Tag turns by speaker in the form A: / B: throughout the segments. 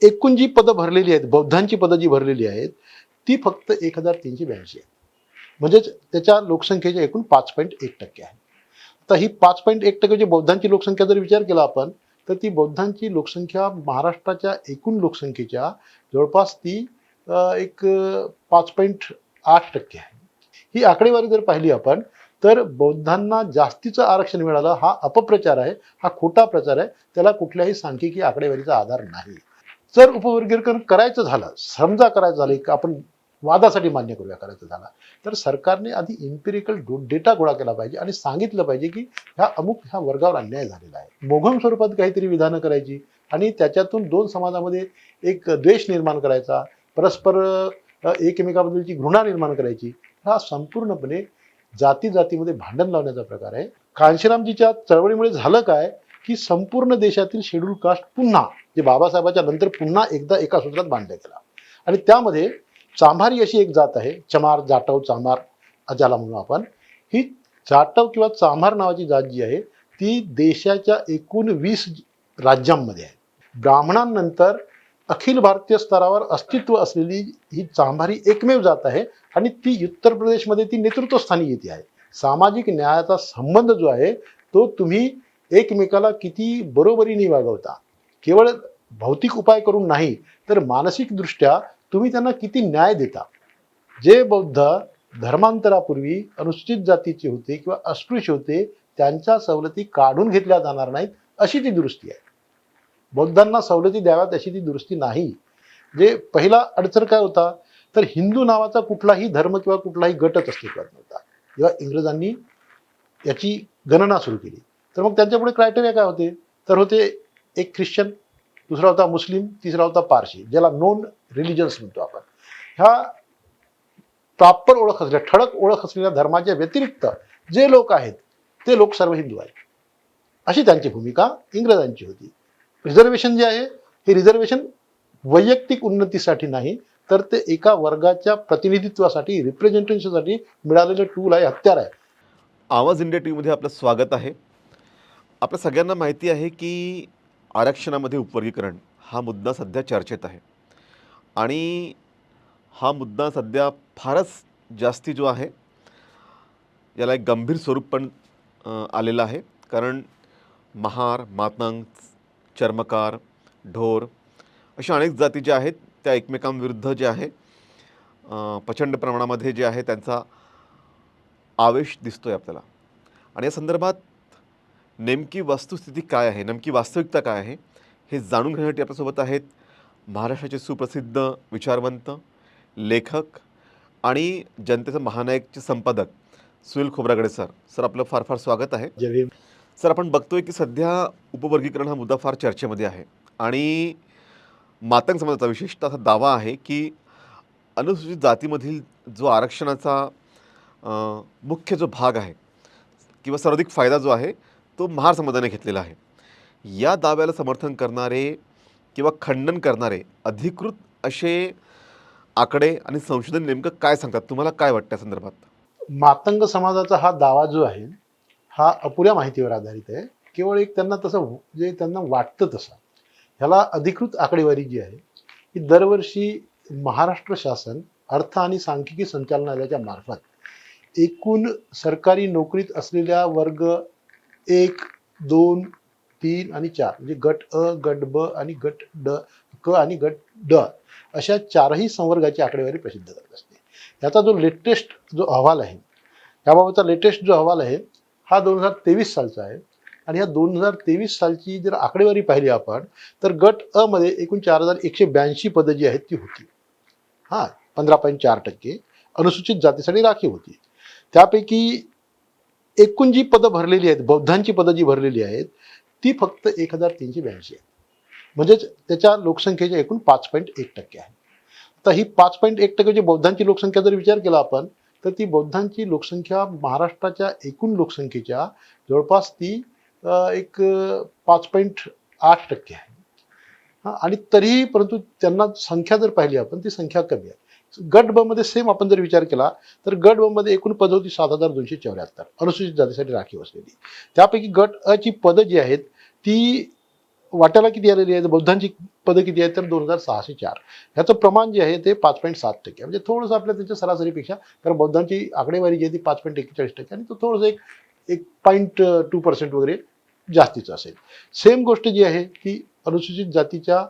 A: एकूण जी पदं भरलेली आहेत, बौद्धांची पदं जी भरलेली आहेत, ती फक्त 1382 आहेत. म्हणजेच त्याच्या लोकसंख्येच्या एकूण 5.1% आहे. तर ही 5.1% जी बौद्धांची लोकसंख्या जर विचार केला आपण, तर ती बौद्धांची लोकसंख्या महाराष्ट्राच्या एकूण लोकसंख्येच्या जवळपास ती एक 5.8% आहे. ही आकडेवारी जर पाहिली आपण, तर बौद्धांना जास्तीचं आरक्षण मिळालं हा अपप्रचार आहे, हा खोटा प्रचार आहे. त्याला कुठल्याही सांख्यिकी आकडेवारीचा आधार नाही. जर उपवर्गीकरण करायचं झालं, समजा करायचं झालं, एक आपण वादासाठी मान्य करूया करायचं झालं, तर सरकारने आधी इम्पिरिकल डेटा गोळा केला पाहिजे आणि सांगितलं पाहिजे की ह्या वर्गावर अन्याय झालेला आहे. मोघम स्वरूपात काहीतरी विधानं करायची आणि त्याच्यातून दोन समाजामध्ये एक द्वेष निर्माण करायचा, परस्पर एकमेकाबद्दलची घृणा निर्माण करायची, हा संपूर्णपणे जाती जातीमध्ये भांडण लावण्याचा प्रकार आहे. कांशीरामजीच्या चळवळीमुळे झालं काय की संपूर्ण देशातील शेड्यूल कास्ट पुन्हा जे बाबासाहेबांच्या नंतर पुन्हा एकदा एका सूत्रात बांधल्या गेला आणि त्यामध्ये चांभारी अशी एक जात आहे, चमार, जाटव, चांभार ज्याला म्हणू आपण. ही जाटव किंवा चांभार नावाची जात जी आहे ती देशाच्या एकूण 20 राज्यांमध्ये आहे. ब्राह्मणांनंतर अखिल भारतीय स्तरावर अस्तित्व असलेली ही चांभारी एकमेव जात आहे आणि ती उत्तर प्रदेशमध्ये ती नेतृत्वस्थानी येते आहे. सामाजिक न्यायाचा संबंध जो आहे तो तुम्ही एकमेकाला किती बरोबरीने वागवता, केवळ भौतिक उपाय करून नाही तर मानसिक दृष्ट्या तुम्ही त्यांना किती न्याय देता. जे बौद्ध धर्मांतरापूर्वी अनुसूचित जातीचे होते किंवा अस्पृश्य होते त्यांच्या सवलती काढून घेतल्या जाणार नाहीत अशी ती दुरुस्ती आहे. बौद्धांना सवलती द्याव्यात अशी ती दुरुस्ती नाही. जे पहिला अडचण काय होता तर हिंदू नावाचा कुठलाही धर्म किंवा कुठलाही गटच अस्तित्वात नव्हता. जेव्हा इंग्रजांनी याची गणना सुरू केली तर मग त्यांच्यापुढे क्रायटेरिया काय होते तर होते एक ख्रिश्चन, दुसरा होता मुस्लिम, तिसरा होता पारशी, ज्याला नॉन रिलिजन्स म्हणतो आपण. ह्या प्रॉपर ओळख असलेल्या, ठळक ओळख असलेल्या धर्माच्या व्यतिरिक्त जे लोक आहेत ते लोक सर्व हिंदू आहेत, अशी त्यांची भूमिका इंग्रजांची होती. रिझर्वेशन जे आहे हे रिझर्वेशन वैयक्तिक उन्नतीसाठी नाही तर ते एका वर्गाच्या प्रतिनिधित्वासाठी, रिप्रेझेंटेशनसाठी मिळालेलं टूल आहे, हत्यार आहे.
B: आवाज इंडिया टीव्हीमध्ये आपलं स्वागत आहे. आपल्या सगळ्यांना माहिती आहे की आरक्षणामध्ये उपवर्गीकरण हा मुद्दा सध्या चर्चेत आहे आणि हा मुद्दा सध्या फारच जास्ती जो आहे याला एक गंभीर स्वरूप पण आलेलं आहे. कारण महार, मातंग, चर्मकार, ढोर अशा अनेक जाती ज्या आहेत त्या एकमेकांविरुद्ध जे आहे प्रचंड प्रमाणामध्ये जे आहे त्यांचा आवेश दिसतोय आपल्याला. आणि या संदर्भात नेमकी वस्तुस्थिती काय आहे, नेमकी वास्तविकता काय आहे हे जाणून घेण्यासाठी आपल्यासोबत आहेत महाराष्ट्राचे सुप्रसिद्ध विचारवंत, लेखक आणि जनतेचं महानायकचे संपादक सुनील खोब्रागडे सर. सर आपलं फार फार स्वागत आहे.
A: जय भीम.
B: सर आपण बघतोय की सध्या उपवर्गीकरण हा मुद्दा फार चर्चेमध्ये आहे आणि मातंग समाजाचा विशेषतः असा दावा आहे की अनुसूचित जातीमधील जो आरक्षणाचा मुख्य जो भाग आहे किंवा सर्वाधिक फायदा जो आहे तो महार समाजाने घेतलेला आहे. या दाव्याला समर्थन करणारे किंवा खंडन करणारे अधिकृत असे आकडे आणि संशोधन नेमकं काय सांगतात, तुम्हाला काय वाटतं या संदर्भात?
A: मातंग समाजाचा हा दावा जो आहे हा अपुऱ्या माहितीवर आधारित आहे. केवळ एक त्यांना तसं जे त्यांना वाटतं तसं. ह्याला अधिकृत आकडेवारी जी आहे ही दरवर्षी महाराष्ट्र शासन अर्थ आणि सांख्यिकी संचालनालयाच्या मार्फत एकूण सरकारी नोकरीत असलेल्या वर्ग 1, 2, 3 आणि 4 म्हणजे गट अ, गट ब आणि गट ड, क आणि गट ड अशा चारही संवर्गाची आकडेवारी प्रसिद्ध करत असते. याचा जो लेटेस्ट जो अहवाल आहे, याबाबतचा लेटेस्ट जो अहवाल आहे हा 2023 सालचा आहे आणि या 2023 सालची जर आकडेवारी पाहिली आपण तर गट अ मध्ये एकूण 4182 पदं जी आहेत ती होती. 15.4% अनुसूचित जातीसाठी राखीव होती. त्यापैकी एकूण जी पदं भरलेली आहेत, बौद्धांची पदं जी भरलेली आहेत ती फक्त 1382 आहेत. म्हणजेच त्याच्या लोकसंख्येच्या एकूण 5.1% आहे. तर ही 5.1% जी बौद्धांची लोकसंख्या जर विचार केला आपण तर ती बौद्धांची लोकसंख्या महाराष्ट्राच्या एकूण लोकसंख्येच्या जवळपास ती एक 5.8% आहे. आणि तरीही परंतु त्यांना संख्या जर पाहिली आपण ती संख्या कमी आहे. गट ब मध्ये सेम आपण जर विचार केला तर गट ब मध्ये एकूण पदं होती 7274 अनुसूचित जातीसाठी राखीव असलेली. त्यापैकी गट अ ची पदं जी आहेत ती वाट्याला किती आलेली आहे, बौद्धांची पदं किती आहेत तर 2604. ह्याचं प्रमाण जे आहे ते 5.7% म्हणजे थोडंसं आपल्या त्यांच्या सरासरीपेक्षा, कारण बौद्धांची आकडेवारी जी आहे ती 5.41% आणि तो थोडंसं एक 0.2% वगैरे जास्तीचं असेल. सेम गोष्ट जी आहे की अनुसूचित जातीच्या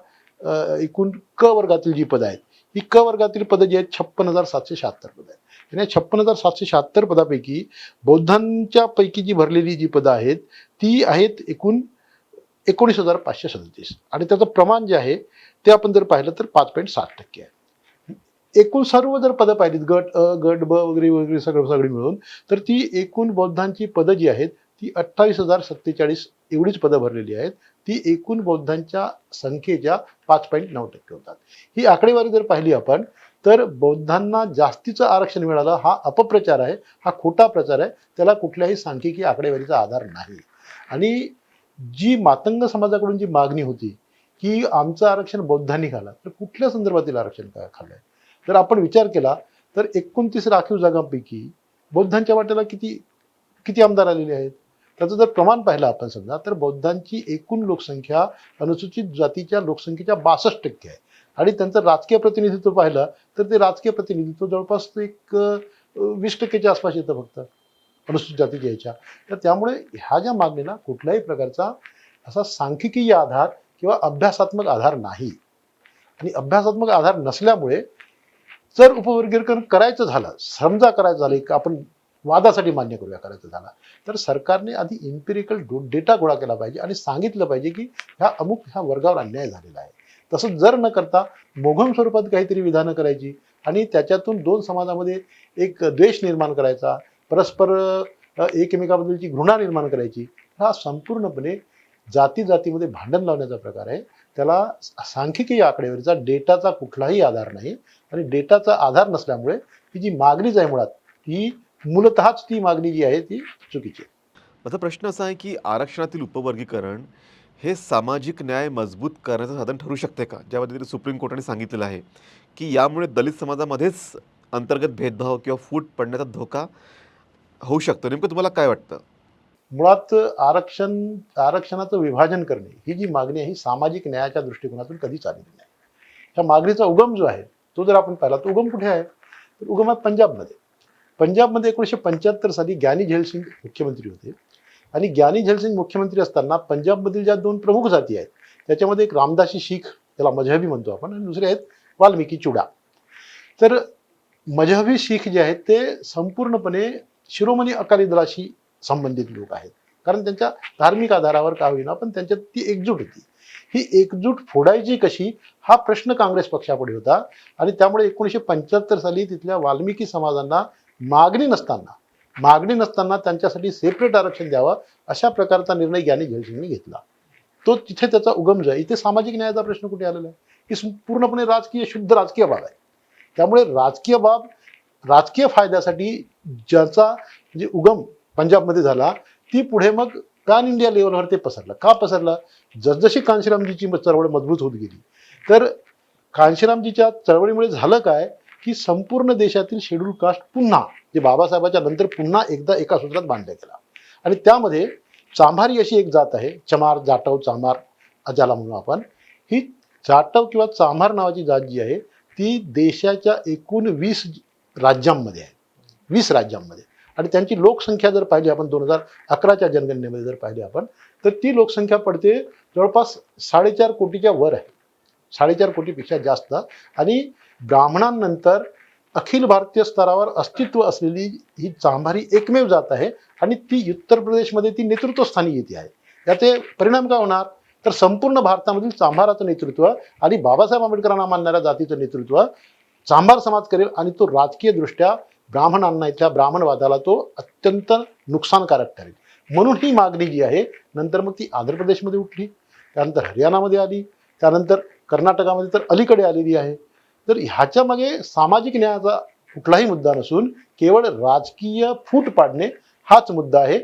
A: एकूण क वर्गातील जी पदं आहेत, ही क वर्गातील पदं जी आहेत 56,776 पदं आहेत. आणि 56,776 पदापैकी बौद्धांच्या पैकी जी भरलेली जी पदं आहेत ती आहेत एकूण 19,537 आणि त्याचं प्रमाण जे आहे ते आपण जर पाहिलं तर 5.7% आहे. एकूण सर्व जर पदं पाहिलीत गट अ गट ब वगैरे वगैरे सगळी मिळून, तर ती एकूण बौद्धांची पदं जी आहेत ती 28,047 एवढीच पदं भरलेली आहेत. ती एकूण बौद्धांच्या संख्येच्या 5.9% होतात. ही आकडेवारी जर पाहिली आपण तर बौद्धांना जास्तीचं आरक्षण मिळालं हा अपप्रचार आहे, हा खोटा प्रचार आहे. त्याला कुठल्याही सांख्यिकी आकडेवारीचा आधार नाही. आणि जी मातंग समाजाकडून जी मागणी होती की आमचं आरक्षण बौद्धांनी खाला, तर कुठल्या संदर्भातील आरक्षण काय खाल्लंय? जर आपण विचार केला तर 29 राखीव जागांपैकी बौद्धांच्या वाट्याला किती किती आमदार आलेले आहेत? त्याचं जर प्रमाण पाहिलं आपण समजा तर बौद्धांची एकूण लोकसंख्या अनुसूचित जातीच्या लोकसंख्येच्या 62% आहे. आणि त्यांचं राजकीय प्रतिनिधित्व पाहिलं तर ते राजकीय प्रतिनिधित्व जवळपास एक 20%च्या आसपास येतं फक्त अनुसूचित जातीच्या याच्या. तर त्यामुळे ह्या ज्या मागणीला कुठल्याही प्रकारचा असा सांख्यिकीय आधार किंवा अभ्यासात्मक आधार नाही. आणि अभ्यासात्मक आधार नसल्यामुळे जर उपवर्गीकरण करायचं झालं, समजा करायचं झालं, एक आपण वादासाठी मान्य करूया करायचं झालं, तर सरकारने आधी इम्पिरिकल डेटा गोळा केला पाहिजे आणि सांगितलं पाहिजे की ह्या वर्गावर अन्याय झालेला आहे. तसं जर न करता मोघम स्वरूपात काहीतरी विधानं करायची आणि त्याच्यातून दोन समाजामध्ये एक द्वेष निर्माण करायचा, परस्पर एकमेकाबद्दलची घृणा निर्माण करायची, हा संपूर्णपणे जाती जातीमध्ये भांडण लावण्याचा प्रकार आहे. त्याला सांख्यिकीय आकडेवारीचा डेटाचा कुठलाही आधार नाही. आणि डेटाचा आधार नसल्यामुळे ही जी मागणीच आहे मुळात ती मूलतःच ती मागणी जी आहे ती चुकीची आहे.
B: माझा प्रश्न असा आहे की आरक्षणातील उपवर्गीकरण हे सामाजिक न्याय मजबूत करण्याचं साधन ठरू शकते का? ज्यामध्ये सुप्रीम कोर्टाने सांगितलेलं आहे की यामुळे दलित समाजामध्येच अंतर्गत भेदभाव किंवा फूट पडण्याचा धोका होऊ शकतो. नेमकं तुम्हाला काय वाटतं?
A: मुळात आरक्षणाचं विभाजन करणे ही जी मागणी आहे ही सामाजिक न्यायाच्या दृष्टिकोनातून कधीच आलेली नाही. ह्या मागणीचा उगम जो आहे तो जर आपण पाहिला तर उगम कुठे आहे? तर उगम आहे पंजाबमध्ये. पंजाबमध्ये 1975 साली ग्यानी झैल सिंग मुख्यमंत्री होते. आणि ग्यानी झैल सिंग मुख्यमंत्री असताना पंजाबमधील ज्या दोन प्रमुख जाती आहेत त्याच्यामध्ये एक रामदासी शीख, त्याला मजहबी म्हणतो आपण, आणि दुसरे आहेत वाल्मिकी चुडा. तर मजहबी शीख जे आहेत ते संपूर्णपणे शिरोमणी अकाली दलाशी संबंधित लोक आहेत, कारण त्यांच्या धार्मिक आधारावर का होईना पण त्यांच्यात ती एकजूट होती. ही एकजूट फोडायची कशी हा प्रश्न काँग्रेस पक्षापुढे होता. आणि त्यामुळे 1975 साली तिथल्या वाल्मिकी समाजांना मागणी नसताना त्यांच्यासाठी सेपरेट आरक्षण द्यावं अशा प्रकारचा निर्णय ग्यानी झैल सिंगने घेतला. तो तिथे त्याचा उगम जो आहे. इथे सामाजिक न्यायाचा प्रश्न कुठे आलेला आहे की पूर्णपणे शुद्ध राजकीय बाब आहे. त्यामुळे राजकीय फायद्यासाठी ज्याचा म्हणजे उगम पंजाबमध्ये झाला ती पुढे मग पॅन इंडिया लेवलवर ते पसरलं. का पसरलं? जसजशी कांशीरामजीची चळवळ मजबूत होत गेली तर कांशीरामजीच्या चळवळीमुळे झालं काय की संपूर्ण देशातील शेड्यूल कास्ट पुन्हा जे बाबासाहेबांच्या नंतर पुन्हा एकदा एका सूत्रात बांधल्या गेला. आणि त्यामध्ये चांभारी अशी एक जात आहे, चमार, जाटव, चामार ज्याला म्हणू आपण, ही जाटव किंवा चांभार नावाची जात जी आहे ती देशाच्या एकूण 20 राज्यांमध्ये आहे. 20 राज्यांमध्ये. आणि त्यांची लोकसंख्या जर पाहिली आपण 2011च्या जनगणनेमध्ये जर पाहिली आपण तर ती लोकसंख्या पडते जवळपास 4.5 कोटीच्या वर आहे. 4.5 कोटीपेक्षा जास्त. आणि ब्राह्मणांनंतर अखिल भारतीय स्तरावर अस्तित्व असलेली ही चांभारी एकमेव जात आहे. आणि ती उत्तर प्रदेशमध्ये ती नेतृत्वस्थानी येते आहे. याचे परिणाम काय होणार तर संपूर्ण भारतामधील चांभाराचं नेतृत्व आणि बाबासाहेब आंबेडकरांना मानणाऱ्या जातीचं नेतृत्व चांभार समाज करेल. आणि तो राजकीय दृष्ट्या ब्राह्मणांना इथल्या ब्राह्मणवादाला तो अत्यंत नुकसानकारक ठरेल. म्हणून ही मागणी जी आहे नंतर मग ती आंध्र प्रदेशमध्ये उठली, त्यानंतर हरियाणामध्ये आली, त्यानंतर कर्नाटकामध्ये तर अलीकडे आलेली आहे. तर ह्याच्या मागे सामाजिक न्यायाचा कुठलाही मुद्दा नसून केवळ राजकीय फूट पाडणे हाच मुद्दा आहे.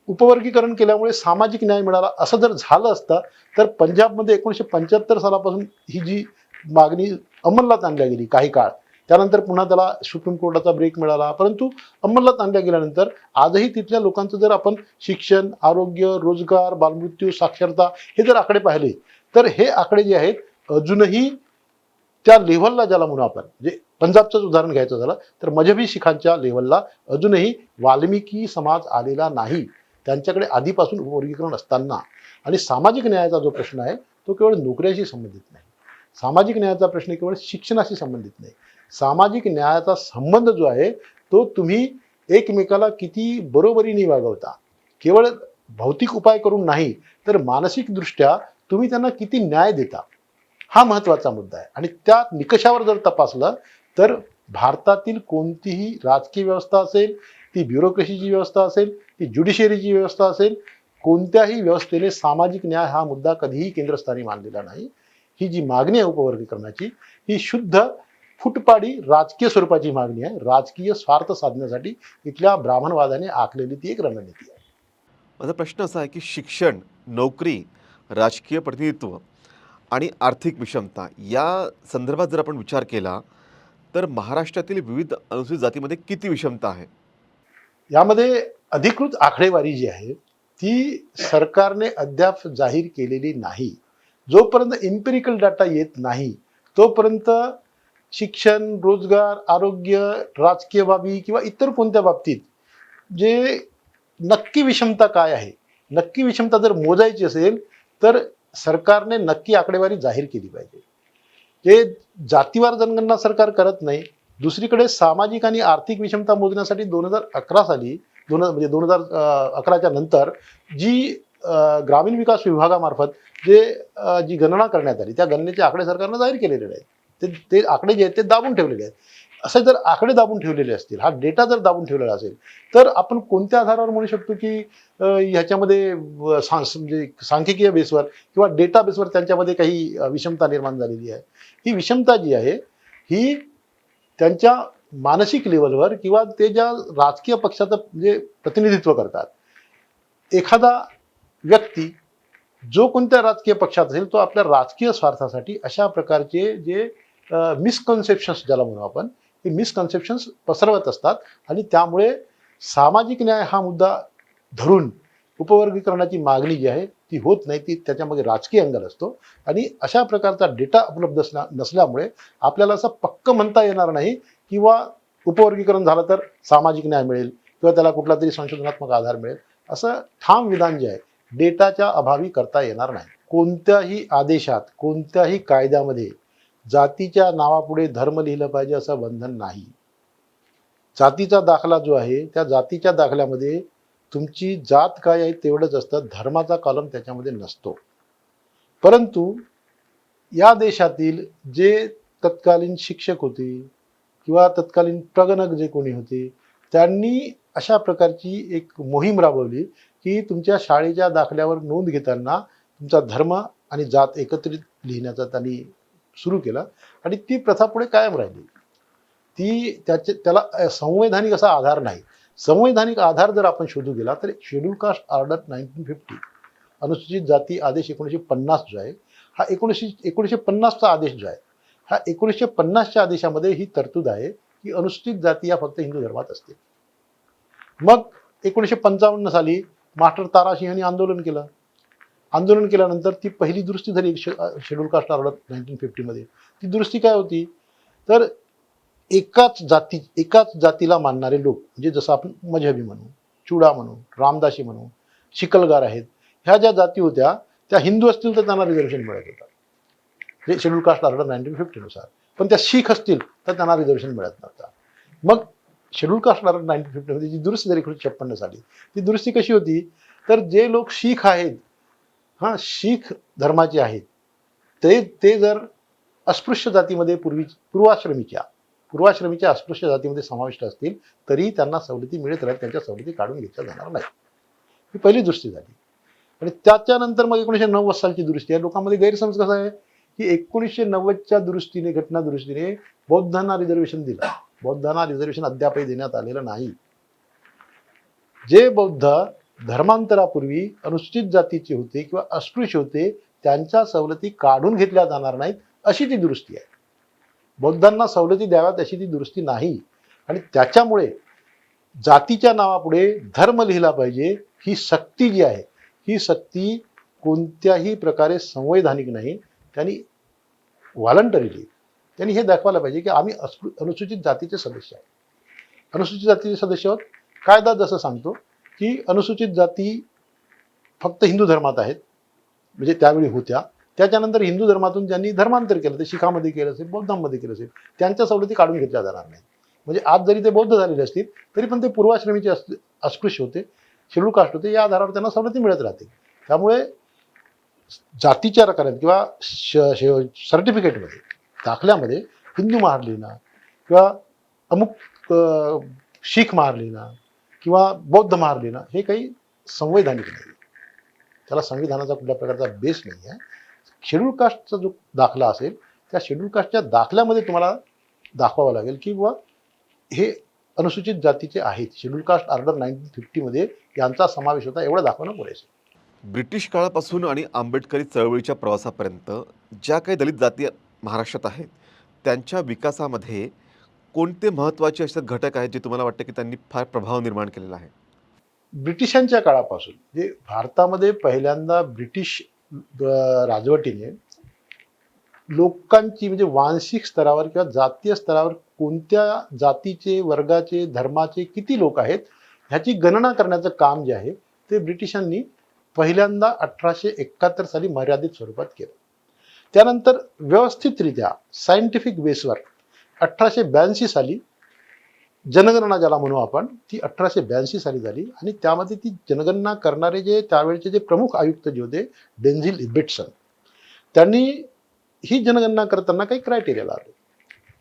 A: उपवर्गीकरण केल्यामुळे सामाजिक न्याय मिळाला असं जर झालं असतं तर पंजाबमध्ये 1975 सालापासून ही जी मागणी अंमलात आणल्या गेली काही काळ त्यानंतर पुन्हा त्याला सुप्रीम कोर्टाचा ब्रेक मिळाला, परंतु अंमलात आणल्या गेल्यानंतर आजही तिथल्या लोकांचं जर आपण शिक्षण, आरोग्य, रोजगार, बालमृत्यू, साक्षरता हे जर आकडे पाहिले तर हे आकडे जे आहेत अजूनही त्या लेव्हलला, ज्याला म्हणू आपण, म्हणजे पंजाबचंच उदाहरण घ्यायचं झालं तर मजहबी शिखांच्या लेव्हलला अजूनही वाल्मिकी समाज आलेला नाही. त्यांच्याकडे आधीपासून उपवर्गीकरण असताना. आणि सामाजिक न्यायाचा जो प्रश्न आहे तो केवळ नोकऱ्याशी संबंधित नाही. सामाजिक न्यायाचा प्रश्न केवळ शिक्षणाशी संबंधित नाही. सामाजिक न्यायाचा संबंध जो आहे तो तुम्ही एकमेकाला किती बरोबरीने वागवता, केवळ भौतिक उपाय करून नाही तर मानसिकदृष्ट्या तुम्ही त्यांना किती न्याय देता, हा महत्वाचा मुद्दा आहे. आणि त्या निकषावर जर तपासलं तर भारतातील कोणतीही राजकीय व्यवस्था असेल, ती ब्युरोक्रेसीची व्यवस्था असेल, ती ज्युडिशियरीची व्यवस्था असेल, कोणत्याही व्यवस्थेने सामाजिक न्याय हा मुद्दा कधीही केंद्रस्थानी मानलेला नाही. ही जी मागणी आहे उपवर्गीकरणाची, ही शुद्ध फुटपाडी राजकीय स्वरूपाची मागणी आहे. राजकीय स्वार्थ साधण्यासाठी इथल्या ब्राह्मणवादाने आखलेली ती एक रणनीती आहे.
B: माझा प्रश्न असा आहे की शिक्षण, नोकरी, राजकीय प्रतिनिधित्व आणि आर्थिक विषमता या संदर्भात जर आपण विचार केला तर महाराष्ट्रातील विविध अनुसूचित जातीमध्ये किती विषमता आहे?
A: यामध्ये अधिकृत आकडेवारी जी आहे ती सरकारने अद्याप जाहीर केलेली नाही. जोपर्यंत इम्पेरिकल डाटा येत नाही तोपर्यंत शिक्षण, रोजगार, आरोग्य, राजकीय बाबी किंवा इतर कोणत्या बाबतीत जे नक्की विषमता काय आहे, नक्की विषमता जर मोजायची असेल तर सरकारने नक्की आकडेवारी जाहीर केली पाहिजे. हे जातीवार जनगणना सरकार करत नाही. दुसरीकडे सामाजिक आणि आर्थिक विषमता मोजण्यासाठी 2011 साली म्हणजे 2011च्या नंतर जी ग्रामीण विकास विभागामार्फत जी गणना करण्यात आली त्या गणनेचे आकडे सरकारनं जाहीर केलेले आहेत. ते आकडे जे आहेत ते दाबून ठेवलेले आहेत. असे जर आकडे दाबून ठेवलेले असतील, हा डेटा जर दाबून ठेवलेला असेल तर आपण कोणत्या आधारावर म्हणू शकतो की ह्याच्यामध्ये म्हणजे सांख्यिकीय बेसवर किंवा डेटा बेसवर त्यांच्यामध्ये काही विषमता निर्माण झालेली आहे? ही विषमता जी आहे ही त्यांच्या मानसिक लेवलवर किंवा ते ज्या राजकीय पक्षाचं म्हणजे प्रतिनिधित्व करतात, एखादा व्यक्ती जो कोणत्या राजकीय पक्षात असेल तो आपल्या राजकीय स्वार्थासाठी अशा प्रकारचे जे मिसकन्सेप्शन्स ज्याला म्हणू आपण, हे मिसकन्सेप्शन्स पसरवत असतात. आणि त्यामुळे सामाजिक न्याय हा मुद्दा धरून उपवर्गीकरणाची मागणी जी आहे ती होत नाही. ती त्याच्यामध्ये राजकीय अँगल असतो. आणि अशा प्रकारचा डेटा उपलब्ध नसल्यामुळे आपल्याला असं पक्क म्हणता येणार नाही किंवा उपवर्गीकरण झालं तर सामाजिक न्याय मिळेल किंवा त्याला कुठला तरी संशोधनात्मक आधार मिळेल, असं ठाम विधान जे आहे डेटाच्या अभावी करता येणार नाही. कोणत्याही आदेशात, कोणत्याही कायद्यामध्ये जातीच्या नावापुढे धर्म लिहिलं पाहिजे असं बंधन नाही. जातीचा दाखला जो आहे त्या जातीच्या दाखल्यामध्ये तुमची जात काय आहे तेवढंच असतं, धर्माचा कॉलम त्याच्यामध्ये नसतो. परंतु या देशातील जे तत्कालीन शिक्षक होते किंवा तत्कालीन प्रगणक जे कोणी होते त्यांनी अशा प्रकारची एक मोहीम राबवली की तुमच्या शाळेच्या दाखल्यावर नोंद घेताना तुमचा धर्म आणि जात एकत्रित लिहिण्याचा त्यांनी सुरू केला. आणि ती प्रथा पुढे कायम राहिली. त्याला संवैधानिक असा आधार नाही. संवैधानिक आधार जर आपण शोधू गेला तर शेड्यूल कास्ट ऑर्डर 1950, अनुसूचित जाती आदेश 1950 जो आहे हा 1950चा आदेश जो आहे हा 1950च्या आदेशामध्ये ही तरतूद आहे की अनुसूचित जाती या फक्त हिंदू धर्मात असतील. मग 1955 साली मास्टर तारासिंहांनी आंदोलन केलं. आंदोलन केल्यानंतर ती पहिली दुरुस्ती झाली शेड्यूल कास्ट ऑर्डर 1950 मध्ये. ती दुरुस्ती काय होती तर एकाच जातीला मानणारे लोक, म्हणजे जसं आपण मजहबी म्हणू, चुडा म्हणू, रामदासी म्हणू, शिकलगार आहेत, ह्या ज्या जाती होत्या त्या हिंदू असतील तर त्यांना रिझर्वेशन मिळत होतं म्हणजे शेड्यूल कास्ट ऑर्डर 1950 नुसार. पण त्या शीख असतील तर त्यांना रिझर्वेशन मिळत नव्हतं. मग शेड्यूल कास्ट ऑर्डर 1950 मध्ये जी दुरुस्ती झाली 1956 साली, ती दुरुस्ती कशी होती तर जे लोक शीख आहेत, शीख धर्माचे आहेत, ते जर अस्पृश्य जातीमध्ये पूर्वाश्रमीच्या अस्पृश्य जातीमध्ये समाविष्ट असतील तरी त्यांना सवलती मिळत राहील, त्यांच्या सवलती काढून घेतल्या जाणार नाही. ही पहिली दुरुस्ती झाली. आणि त्याच्यानंतर मग 1990 सालची दुरुस्ती आहे. लोकांमध्ये गैरसमज कसा आहे की 1990च्या दुरुस्तीने, घटना दुरुस्तीने बौद्धांना रिझर्वेशन दिलं. बौद्धांना रिझर्वेशन अद्यापही देण्यात आलेलं नाही. जे बौद्ध धर्मांतरापूर्वी अनुसूचित जातीचे होते किंवा अस्पृश्य होते त्यांच्या सवलती काढून घेतल्या जाणार नाहीत अशी ती दुरुस्ती आहे. बौद्धांना सवलती द्याव्यात अशी ती दुरुस्ती नाही. आणि त्याच्यामुळे जातीच्या नावापुढे धर्म लिहिला पाहिजे ही सक्ती जी आहे, ही सक्ती कोणत्याही प्रकारे संवैधानिक नाही. त्यांनी व्हॉलंटरीली त्यांनी हे दाखवायला पाहिजे की आम्ही अनुसूचित जातीचे सदस्य आहोत. अनुसूचित जातीचे सदस्य आहोत. कायदा जसं सांगतो की अनुसूचित जाती फक्त हिंदू धर्मात आहेत, म्हणजे त्यावेळी होत्या. त्याच्यानंतर हिंदू धर्मातून ज्यांनी धर्मांतर केलं, ते शिखामध्ये केलं असेल, बौद्धांमध्ये केलं असेल, त्यांच्या सवलती काढून घेतल्या जाणार नाहीत. म्हणजे आज जरी ते बौद्ध झालेले असतील तरी पण ते पूर्वाश्रमीचे अस्पृश्य होते, शेड्यूल कास्ट होते, या आधारावर त्यांना सवलती मिळत राहतील. त्यामुळे जातीच्या रकान्यात किंवा सर्टिफिकेटमध्ये, दाखल्यामध्ये हिंदू महार लिहिणं किंवा अमुक शीख महार लिहिणं किंवा बौद्ध महार लिहिणं हे काही संवैधानिक नाही. त्याला संविधानाचा कुठल्या प्रकारचा बेस नाही आहे. शेड्यूल कास्टचा जो दाखला असेल त्या शेड्यूल कास्टच्या दाखल्यामध्ये तुम्हाला दाखवावं लागेल की बुवा हे अनुसूचित जातीचे आहेत. शेड्यूल कास्ट ऑर्डर 1950 यांचा समावेश होता, एवढं दाखवणं पुरेसं.
B: ब्रिटिश काळापासून आणि आंबेडकरी चळवळीच्या प्रवासापर्यंत ज्या काही दलित जाती महाराष्ट्रात आहेत त्यांच्या विकासामध्ये कोणते महत्त्वाचे असे घटक आहेत जे तुम्हाला वाटतं की त्यांनी फार प्रभाव निर्माण केलेला आहे?
A: ब्रिटिशांच्या काळापासून जे भारतामध्ये पहिल्यांदा ब्रिटिश राजवटीने लोकांची म्हणजे मानसिक स्तरावर किंवा जातीय स्तरावर कोणत्या जातीचे, वर्गाचे, धर्माचे किती लोक आहेत ह्याची गणना करण्याचं काम जे आहे ते ब्रिटिशांनी पहिल्यांदा 1871 साली मर्यादित स्वरूपात केलं. त्यानंतर व्यवस्थितरित्या सायंटिफिक बेसवर 1882 साली जनगणना ज्याला म्हणू आपण, ती 1882 साली झाली. आणि त्यामध्ये ती जनगणना करणारे जे त्यावेळचे जे प्रमुख आयुक्त जे होते डेन्झिल इबेटसन, त्यांनी ही जनगणना करताना काही क्रायटेरिया लावले.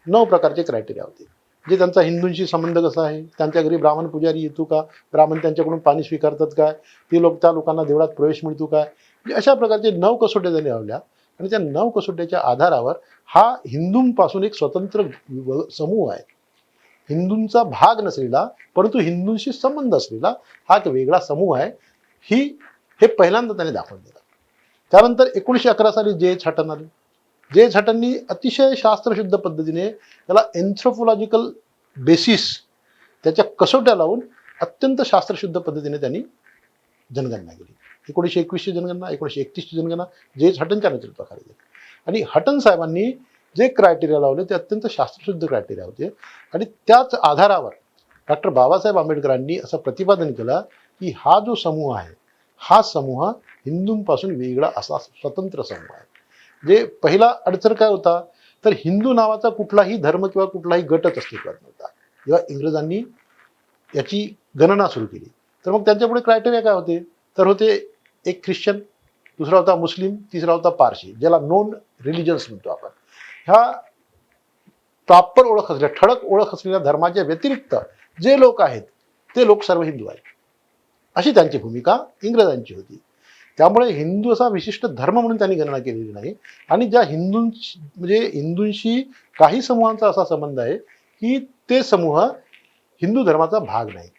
A: 9 प्रकारचे क्रायटेरिया होते. जे त्यांचा हिंदूंशी संबंध कसा आहे, त्यांच्या घरी ब्राह्मण पुजारी येतो का, ब्राह्मण त्यांच्याकडून पाणी स्वीकारतात काय, ते लोक त्या लोकांना देवळात प्रवेश मिळतो काय, म्हणजे अशा प्रकारचे 9 कसोट्या त्यांनी लावल्या. आणि त्या 9 कसोट्याच्या आधारावर हा हिंदूंपासून एक स्वतंत्र समूह आहे, हिंदूंचा भाग नसलेला परंतु हिंदूंशी संबंध असलेला हा एक वेगळा समूह आहे, हे पहिल्यांदा त्याने दाखवून दिलं. त्यानंतर 1911 साली जे एच हटन आले. जे एच हटननी अतिशय शास्त्रशुद्ध पद्धतीने त्याला एन्थ्रोपोलॉजिकल बेसिस, त्याच्या कसोट्या लावून अत्यंत शास्त्रशुद्ध पद्धतीने त्यांनी जनगणना केली. 1921ची जनगणना, 1931ची जनगणना जे एच हटनच्या नेतृत्वाखाली झाली. आणि हटन साहेबांनी जे क्रायटेरिया लावले ते अत्यंत शास्त्रशुद्ध क्रायटेरिया होते. आणि त्याच आधारावर डॉक्टर बाबासाहेब आंबेडकरांनी असं प्रतिपादन केलं की हा जो समूह आहे हा समूह हिंदूंपासून वेगळा असा स्वतंत्र समूह आहे. जे पहिला अडचण काय होता तर हिंदू नावाचा कुठलाही धर्म किंवा कुठलाही गटच अस्तित्वात नव्हता. जेव्हा इंग्रजांनी याची गणना सुरू केली तर मग त्यांच्यापुढे क्रायटेरिया काय होते तर होते एक ख्रिश्चन, दुसरा होता मुस्लिम, तिसरा होता पारशी, ज्याला नोन रिलिजन्स म्हणतो आपण. ह्या प्रॉपर ओळख असलेल्या, ठळक ओळख असलेल्या धर्माच्या व्यतिरिक्त जे लोक आहेत ते लोक सर्व हिंदू आहेत, अशी त्यांची भूमिका इंग्रजांची होती. त्यामुळे हिंदू असा विशिष्ट धर्म म्हणून त्यांनी गणना केलेली नाही. आणि ज्या हिंदूंशी काही समूहांचा असा संबंध आहे की ते समूह हिंदू धर्माचा भाग नाही.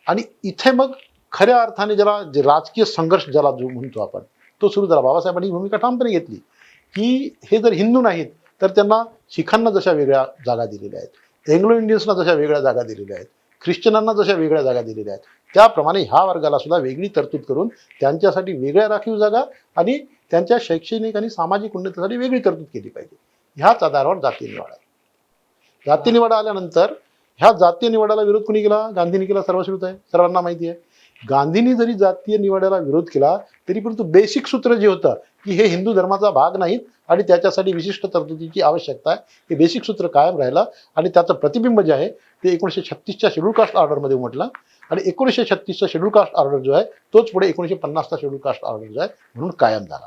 A: आणि इथे मग खऱ्या अर्थाने ज्याला जे राजकीय संघर्ष ज्याला जो म्हणतो आपण तो सुरू झाला. बाबासाहेबांनी ही भूमिका ठामपणे घेतली की हे जर हिंदू नाहीत तर त्यांना शिखांना जशा वेगळ्या जागा दिलेल्या आहेत, एंग्लो इंडियन्सना जशा वेगळ्या जागा दिलेल्या आहेत, ख्रिश्चनांना जशा वेगळ्या जागा दिलेल्या आहेत, त्याप्रमाणे ह्या वर्गाला सुद्धा वेगळी तरतूद करून त्यांच्यासाठी वेगळ्या राखीव जागा आणि त्यांच्या शैक्षणिक आणि सामाजिक उन्नतीसाठी वेगळी तरतूद केली पाहिजे. ह्याच आधारावर जातीय निवाडा. जातीय निवाडा आल्यानंतर ह्या जातीय निवाड्याला विरोध कोणी केला? गांधींनी केला, सर्वश्रुत आहे, सर्वांना माहिती आहे. गांधींनी जरी जातीय निवाड्याला विरोध केला तरी परंतु बेसिक सूत्र जे होतं की हे हिंदू धर्माचा भाग नाहीत आणि त्याच्यासाठी विशिष्ट तरतुदीची आवश्यकता आहे, हे बेसिक सूत्र कायम राहिलं. आणि त्याचं प्रतिबिंब जे आहे ते 1936च्या शेड्यूल कास्ट ऑर्डरमध्ये म्हटलं. आणि 1936चा शेड्यूल कास्ट ऑर्डर जो आहे तोच पुढे 1950चा शेड्यूल कास्ट ऑर्डर जो आहे म्हणून कायम झाला.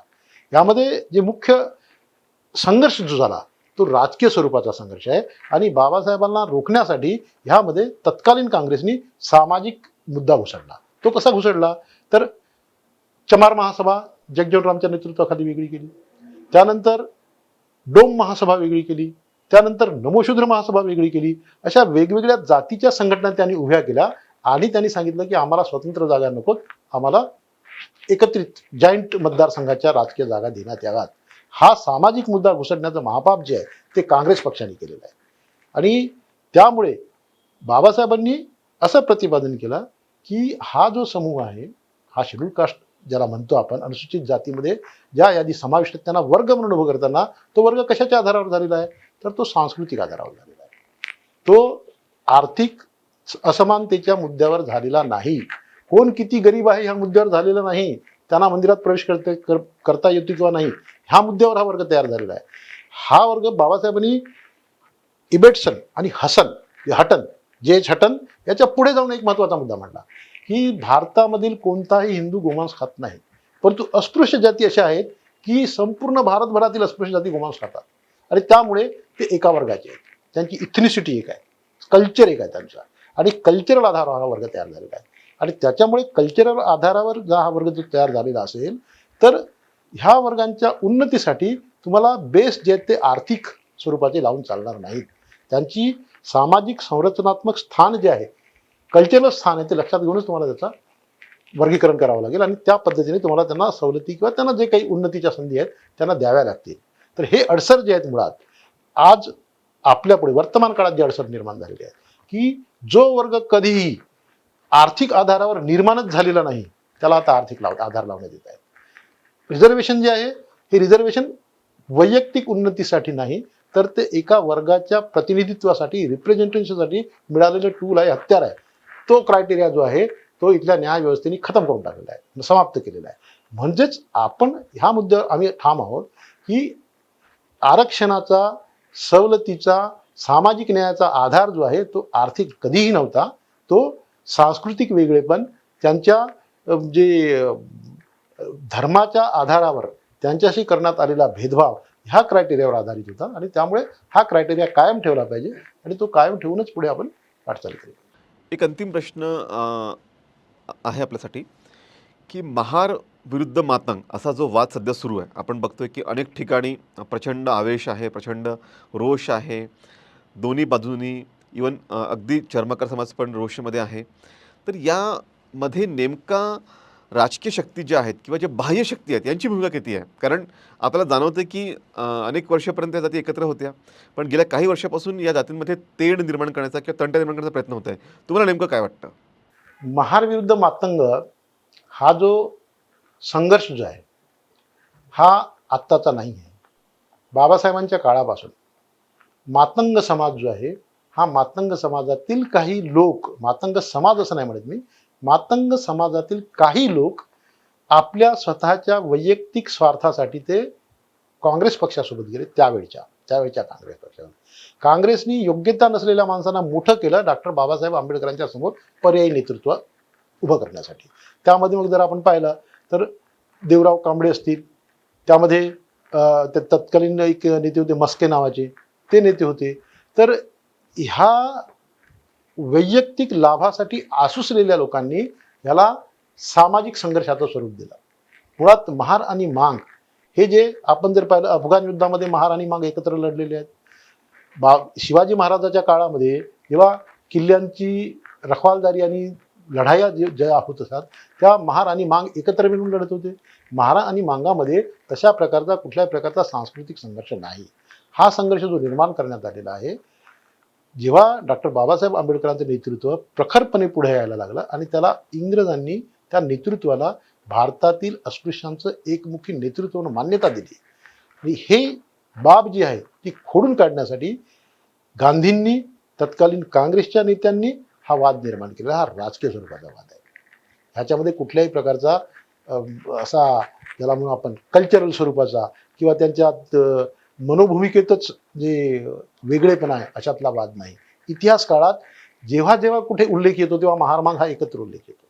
A: यामध्ये जे मुख्य संघर्ष जो झाला तो राजकीय स्वरूपाचा संघर्ष आहे. आणि बाबासाहेबांना रोखण्यासाठी ह्यामध्ये तत्कालीन काँग्रेसनी सामाजिक मुद्दा घुसडला. तो कसा घुसडला तर चमार महासभा जगजीवनरामच्या नेतृत्वाखाली वेगळी केली, त्यानंतर डोम महासभा वेगळी केली, त्यानंतर नमोशूद्र महासभा वेगळी केली. अशा वेगवेगळ्या जातीच्या संघटना त्यांनी उभ्या केल्या. आणि त्यांनी सांगितलं की आम्हाला स्वतंत्र जागा नकोत, आम्हाला एकत्रित जॉईंट मतदारसंघाच्या राजकीय जागा देण्यात याव्यात. हा सामाजिक मुद्दा घुसडण्याचं महापाप जे आहे ते काँग्रेस पक्षाने केलेलं आहे. आणि त्यामुळे बाबासाहेबांनी असं प्रतिपादन केलं की हा जो समूह आहे, हा शेड्यूल कास्ट ज्याला म्हणतो आपण, अनुसूचित जातीमध्ये ज्या यादी समाविष्ट त्यांना वर्ग म्हणून उभं करताना तो वर्ग कशाच्या आधारावर झालेला आहे, तर तो सांस्कृतिक आधारावर झालेला आहे. तो आर्थिक असमानतेच्या मुद्द्यावर झालेला नाही. कोण किती गरीब आहे ह्या मुद्द्यावर झालेला नाही. त्यांना मंदिरात प्रवेश करता येतो किंवा नाही ह्या मुद्द्यावर हा वर्ग तयार झालेला आहे. हा वर्ग बाबासाहेबांनी इबेटसन आणि हटन हटन याच्या पुढे जाऊन एक महत्वाचा मुद्दा मांडला की भारतामधील कोणताही हिंदू गोमांस खात नाही, परंतु अस्पृश्य जाती अशा आहेत की संपूर्ण भारतभरातील अस्पृश्य जाती गोमांस खातात आणि त्यामुळे ते एका वर्गाचे आहेत. त्यांची इथनिसिटी एक आहे, कल्चर एक आहे त्यांचा, आणि कल्चरल आधारावर हा वर्ग तयार झालेला आहे. आणि त्याच्यामुळे कल्चरल आधारावर जर हा वर्ग तयार झालेला असेल तर ह्या वर्गांच्या उन्नतीसाठी तुम्हाला बेस जे आहेत ते आर्थिक स्वरूपाचे लावून चालणार नाहीत. त्यांची सामाजिक संरचनात्मक स्थान जे आहे, कल्चरल स्थान आहे, ते लक्षात घेऊनच तुम्हाला त्याचा वर्गीकरण करावं लागेल आणि त्या पद्धतीने तुम्हाला त्यांना सवलती किंवा त्यांना जे काही उन्नतीच्या संधी आहेत त्यांना द्याव्या लागतील. तर हे अडसर जे आहेत मुळात आज आपल्यापुढे वर्तमान काळात जे अडसर निर्माण झालेली आहे की जो वर्ग कधीही आर्थिक आधारावर निर्माणच झालेला नाही त्याला आता आर्थिक आधार लावण्यात येत आहे. रिझर्वेशन जे आहे हे रिझर्वेशन वैयक्तिक उन्नतीसाठी नाही तर ते एका वर्गाच्या प्रतिनिधित्वासाठी, रिप्रेझेंटेशनसाठी मिळालेलं टूल आहे, हत्यार आहे. तो क्रायटेरिया जो आहे तो इथल्या न्याय व्यवस्थेने खतम करून टाकलेला आहे, समाप्त केलेला आहे. म्हणजेच आपण ह्या मुद्द्यावर आम्ही ठाम आहोत की आरक्षणाचा, सवलतीचा, सामाजिक न्यायाचा आधार जो आहे तो आर्थिक कधीही नव्हता. तो सांस्कृतिक वेगळेपण, त्यांच्या जे धर्माच्या आधारावर त्यांच्याशी करण्यात आलेला भेदभाव ह्या क्रायटेरियावर आधारित होता आणि त्यामुळे हा क्रायटेरिया कायम ठेवला पाहिजे आणि तो कायम ठेवूनच पुढे आपण वाटचाल करू.
B: एक अंतिम प्रश्न आहे आपल्यासाठी, की महार विरुद्ध मातंग असा जो वाद सध्या सुरू आहे, आपण बघतोय की अनेक ठिकाणी प्रचंड आवेश आहे, प्रचंड रोष आहे, दोन्ही बाजूंनी. इवन अगदी चर्मकार समाज पण रोषमध्ये आहे. तर यामध्ये नेमका राजकीय शक्ती ज्या आहेत किंवा जे बाह्य शक्ती आहेत यांची भूमिका किती आहे? कारण आपल्याला जाणवतं की अनेक वर्षापर्यंत या जाती एकत्र होत्या, पण गेल्या काही वर्षापासून या जातींमध्ये तेढ निर्माण करण्याचा किंवा तंट निर्माण करण्याचा प्रयत्न होत आहे. तुम्हाला नेमकं काय वाटतं?
A: महार विरुद्ध मातंग हा जो संघर्ष जो आहे हा आत्ताचा नाही आहे. बाबासाहेबांच्या काळापासून मातंग समाज जो आहे हा मातंग समाजातील काही लोक, मातंग समाज असं नाही म्हणत मी, मातंग समाजातील काही लोक आपल्या स्वतःच्या वैयक्तिक स्वार्थासाठी ते काँग्रेस पक्षासोबत गेले. त्यावेळच्या काँग्रेस पक्षावर काँग्रेसनी योग्यता नसलेल्या माणसांना मोठं केलं डॉक्टर बाबासाहेब आंबेडकरांच्या समोर पर्यायी नेतृत्व उभं करण्यासाठी. त्यामध्ये मग जर आपण पाहिलं तर देवराव कांबळे असतील, त्यामध्ये ते तत्कालीन एक नेते होते मस्के नावाचे, ते नेते होते. तर ह्या वैयक्तिक लाभासाठी आसुसलेल्या लोकांनी याला सामाजिक संघर्षाचं स्वरूप दिलं. मुळात महार आणि मांग हे जे आपण जर पाहिलं, अफगाण युद्धामध्ये महार आणि मांग एकत्र लढलेले आहेत. शिवाजी महाराजाच्या काळामध्ये जेव्हा किल्ल्यांची रखवालदारी आणि लढाया ज्या होत असतात त्या महार आणि मांग एकत्र मिळून लढत होते. महार आणि मांगामध्ये तशा प्रकारचा कुठल्याही प्रकारचा सांस्कृतिक संघर्ष नाही. हा संघर्ष जो निर्माण करण्यात आलेला आहे, जेव्हा डॉक्टर बाबासाहेब आंबेडकरांचं नेतृत्व प्रखरपणे पुढे यायला लागलं आणि त्याला इंग्रजांनी त्या नेतृत्वाला भारतातील अस्पृश्यांचं एकमुखी नेतृत्व म्हणून मान्यता दिली आणि हे बाब जी आहे ती खोडून काढण्यासाठी गांधींनी, तत्कालीन काँग्रेसच्या नेत्यांनी हा वाद निर्माण केला. हा राजकीय स्वरूपाचा वाद आहे. ह्याच्यामध्ये कुठल्याही प्रकारचा असा ज्याला म्हणून आपण कल्चरल स्वरूपाचा किंवा त्यांच्यात मनोभूमिकेतच जे वेगळेपणा आहे अशातला वाद नाही. इतिहास काळात जेव्हा जेव्हा कुठे उल्लेख येतो तेव्हा महारमांग हा एकत्र उल्लेख येतो.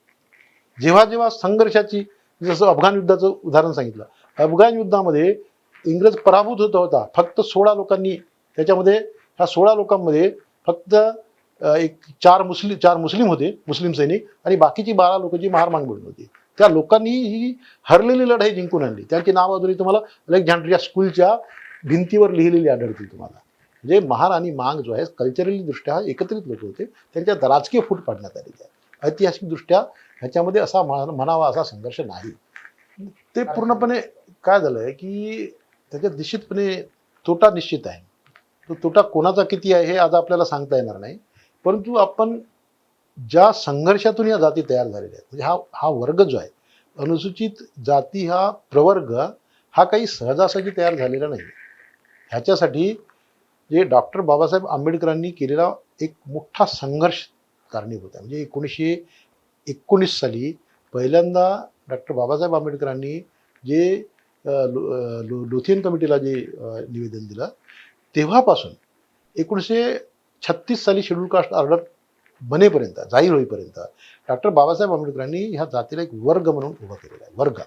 A: जेव्हा जेव्हा संघर्षाची, जसं अफगाण युद्धाचं उदाहरण सांगितलं, अफगाण युद्धामध्ये इंग्रज पराभूत होता. फक्त 16 लोकांनी, त्याच्यामध्ये ह्या 16 लोकांमध्ये फक्त एक चार मुस्लिम होते, मुस्लिम सैनिक, आणि बाकीची 12 लोक जी महारमांग मिळून होती. त्या लोकांनी ही हरलेली लढाई जिंकून आणली. त्यांची नावं अजूनही तुम्हाला अलेक्झांड्रिया स्कूलच्या भिंतीवर लिहिलेली आढळतील तुम्हाला. म्हणजे महार आणि मांग जो आहे कल्चरली दृष्ट्या एकत्रित लोक होते, त्यांच्यात राजकीय फूट पाडण्यात आलेली आहे. ऐतिहासिक दृष्ट्या ह्याच्यामध्ये असा म्हणावा असा संघर्ष नाही. ते पूर्णपणे काय झालंय की त्याच्यात निश्चितपणे तोटा निश्चित आहे. तो तोटा कोणाचा किती आहे हे आज आपल्याला सांगता येणार नाही. परंतु आपण ज्या संघर्षातून या जाती तयार झालेल्या आहेत, म्हणजे हा हा वर्ग जो आहे, अनुसूचित जाती हा प्रवर्ग हा काही सहजासहजी तयार झालेला नाही. ह्याच्यासाठी जे डॉक्टर बाबासाहेब आंबेडकरांनी केलेला एक मोठा संघर्ष कारणीभूत आहे. म्हणजे 1919 साली पहिल्यांदा डॉक्टर बाबासाहेब आंबेडकरांनी जे लोथियन कमिटीला जे निवेदन दिलं, तेव्हापासून 1936 साली शेड्यूल कास्ट ऑर्डर बनेपर्यंत, जाहीर होईपर्यंत डॉक्टर बाबासाहेब आंबेडकरांनी ह्या जातीला एक वर्ग म्हणून उभा केलेला आहे. वर्ग,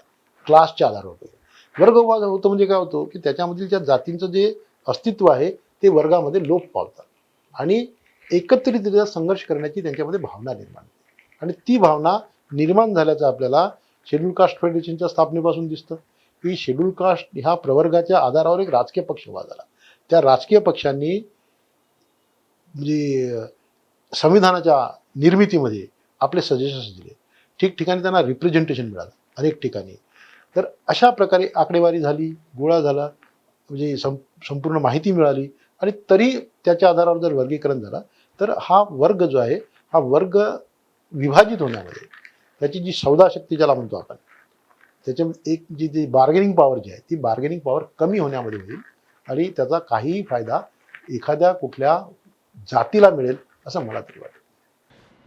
A: क्लासच्या आधारावर केलं. वर्ग उभा होतो म्हणजे काय होतो की त्याच्यामधील ज्या जातींचं जे अस्तित्व आहे ते वर्गामध्ये लोप पावतात आणि एकत्रितरित्या संघर्ष करण्याची त्यांच्यामध्ये भावना निर्माण होते. आणि ती भावना निर्माण झाल्याचं आपल्याला शेड्यूल कास्ट फेडरेशनच्या स्थापनेपासून दिसतं की शेड्यूल कास्ट ह्या प्रवर्गाच्या आधारावर एक राजकीय पक्ष उभा झाला. त्या राजकीय पक्षांनी म्हणजे संविधानाच्या निर्मितीमध्ये आपले सजेशन्स दिले. ठिकठिकाणी त्यांना रिप्रेझेंटेशन मिळालं अनेक ठिकाणी. तर अशा प्रकारे आकडेवारी झाली, गोळा झाला, म्हणजे संपूर्ण माहिती मिळाली आणि तरी त्याच्या आधारावर जर वर्गीकरण झालं तर हा वर्ग जो आहे हा वर्ग विभाजित होण्यामध्ये त्याची जी सौदाशक्ती ज्याला म्हणतो आपण, त्याच्या एक जी बार्गेनिंग पॉवर जी आहे ती बार्गेनिंग पॉवर कमी होण्यामध्ये होईल आणि त्याचा काहीही फायदा एखाद्या कुठल्या जातीला मिळेल असं मला तरी वाटतं.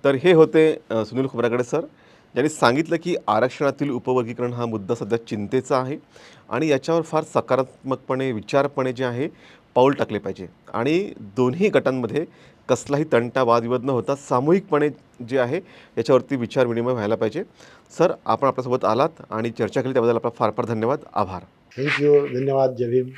B: तर हे होते सुनील खोब्रागडे सर, ज्यांनी सांगितलं की आरक्षणातील उपवर्गीकरण हा मुद्दा सध्या चिंतेचा आहे आणि याच्यावर फार सकारात्मकपणे, विचारपणे जे आहे पाऊल टाकले पाहिजे आणि दोन्ही गटांमध्ये कसलाही तंटा, वादविवाद न होता सामूहिकपणे जे आहे याच्यावरती विचार विनिमय व्हायला पाहिजे. सर, आपण आपल्यासोबत आलात आणि चर्चा केली त्याबद्दल आपला फार फार धन्यवाद, आभार.
A: थँक्यू, धन्यवाद, जय भीम.